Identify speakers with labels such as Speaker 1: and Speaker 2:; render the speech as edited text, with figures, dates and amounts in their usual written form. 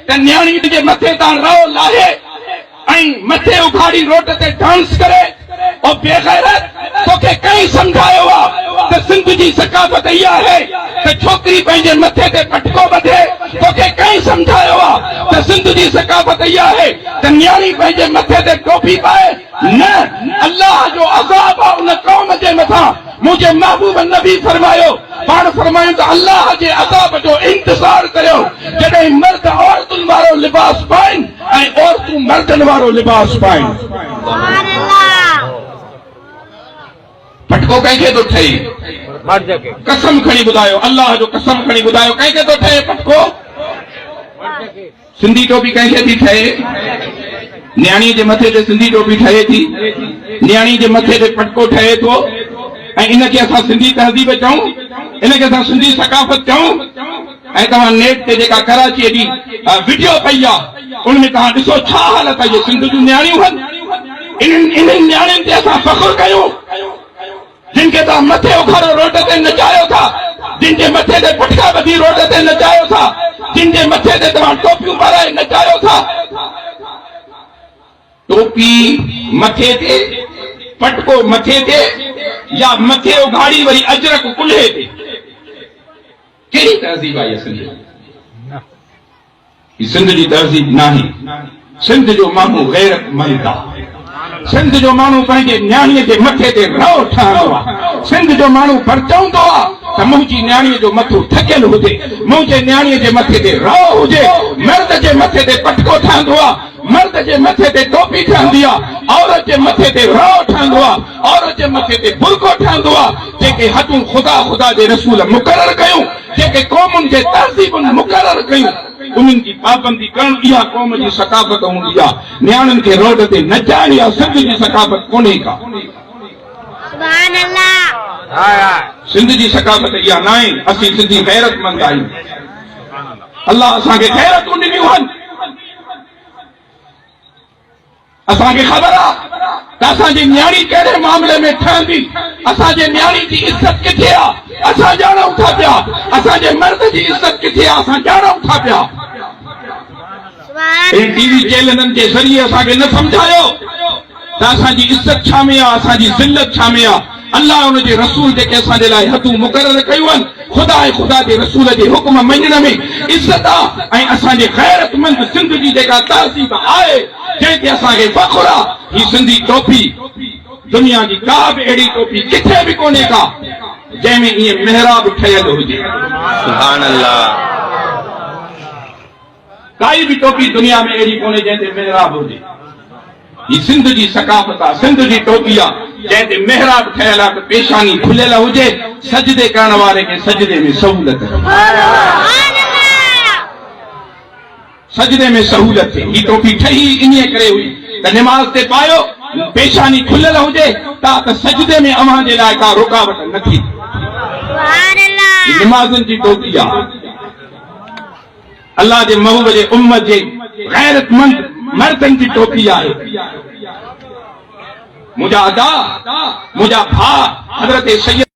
Speaker 1: त न्याणी जे मथे तां रओ लाहे ऐं मथे उखाड़ी रोड ते डांस करे और बेगैरत तोखे कई समझायो आहे त सिंध जी सकाफत इहा आहे त छोकरी पंहिंजे मथे ते पटको बधे। तोखे कई समझायो आहे त सिंध जी सकाफत इहा आहे त न्याणी पंहिंजे मथे ते टोपी पाए। न, अल्लाह जो अज़ाब आहे उन क़ौम जे मथां। मुंहिंजे महबूब नबी फरमायो, पाण फरमायूं त अल्लाह जे अज़ाब जो इंतज़ार करियो जॾहिं मर्द औरतुनि वारो लिबास पाइनि ऐं औरतूं मर्दनि वारो लिबास पाइनि। पटको कंहिंखे थो ठहे? कसम खणी ॿुधायो, अल्लाह जो कसम खणी ॿुधायो, कंहिंखे थो ठहे पटको? सिंधी टोपी कंहिंखे थी ठहे? न्याणी जे मथे ते सिंधी टोपी ठहे थी, न्याणी जे मथे ते पटको ठहे थो। ऐं इनखे असां सिंधी तहज़ीब चऊं, इनखे असां सिंधी सकाफ़त चऊं। ऐं तव्हां नेट ते जेका कराची जी वीडियो पई आहे उनमें तव्हां ॾिसो छा हालत आहे। सिंध जूं न्याणियूं आहिनि, इन्हनि न्याणियुनि ते असां फ़ख़्रु कयूं जिन खे तव्हां मथे उखाड़ो रोड ते नचायो था, जिन जे मथे ते पटका ॿधी रोड ते नचायो था, जिन जे मथे ते तव्हां टोपियूं पाराए नचायो था। टोपी मथे ते, पटको मथे ते, या मथे उघाड़ी वरी अजरक कुल्हे ते, कहिड़ी तहज़ीब आहे सिंध जी तहज़ीब नाहे। सिंध जो माण्हू गैरतमंद आहे। सिंध जो माण्हू पंहिंजे न्याणीअ जे मथे ते रओ ठहंदो आहे। सिंध जो माण्हू परचवंदो आहे त मुंहिंजी न्याणीअ जो मथो ठकियल हुजे, मुंहिंजे न्याणीअ जे मथे ते रओ हुजे। मर्द जे मथे ते पटको ठहंदो आहे, मर्द जे मथे ते टोपी ठहंदी आहे, औरत जे मथे ते रओ ठहंदो आहे, औरत जे मथे ते बुरको ठहंदो आहे। जेके हदूं ख़ुदा जे रसूल मुक़रर कयूं, जेके क़ौमुनि जे तहज़ीबुनि मुक़रर कयूं, उन्हनि जी पाबंदी करणु इहा क़ौम जी सकाफ़त हूंदी आहे। न्याणियुनि खे रोड ते नचाइणी आहे, सिंध जी सकाफ़त कोन्हे का। सुभान अल्लाह। सिंध जी सकाफ़त इहा न आहे। असीं सिंधी गैरतमंद आहियूं। अल्लाह असांखे गैरतूं ॾिनियूं आहिनि। असांखे ख़बर आहे त असांजी न्याणी कहिड़े मामले में ठहंदी, असांजे न्याणी जी इज़त किथे आहे असां ॼाणूं था पिया, असांजे मर्द जी इज़त किथे आहे असां ॼाणूं था पिया। टीवी चैनलनि जे ज़रिए असांखे न सम्झायो त असांजी इज़त छा में आहे, असांजी ज़िल्लत छा में आहे। अल्लाह उन जे रसूल जेके असांजे लाइ हदूं मुक़रर कयूं आहिनि, ख़ुदा ऐं ख़ुदा जे रसूल जे हुक्म मञण में इज़त आहे। ऐं असांजे गैरतमंद सिंध जी जेका तहज़ीब आहे, जंहिंखे असांखे फ़ख़्रु आहे, ही सिंधी टोपी दुनिया जी का बि अहिड़ी टोपी किथे बि कोन्हे का जंहिंमें ईअं मेहराब ठहियल हुजे। सुभान अल्लाह। काई बि टोपी दुनिया में अहिड़ी कोन्हे जंहिं ते मेहराब हुजे। ही सिंध जी सकाफ़त आहे, सिंध जी टोपी आहे जंहिं ते मेहराब ठहियल आहे त पेशानी खुलियल हुजे, सजदे करण वारे खे सजदे में सहूलियत, सजदे में सहूलियत थिए। ही टोपी ठही इन करे हुई त निमाज़ ते पायो, पेशानी खुलियल हुजे त सजदे में अव्हां जे लाइ का रुकावट न थी। निमाज़नि जी टोपी आहे। अल्लाह जे महबूब जे उम्मत जे गैरतमंद मर्दनि जी टोपी आहे। मुंहिंजा अदा, मुंहिंजा भाउ हज़रत सैयद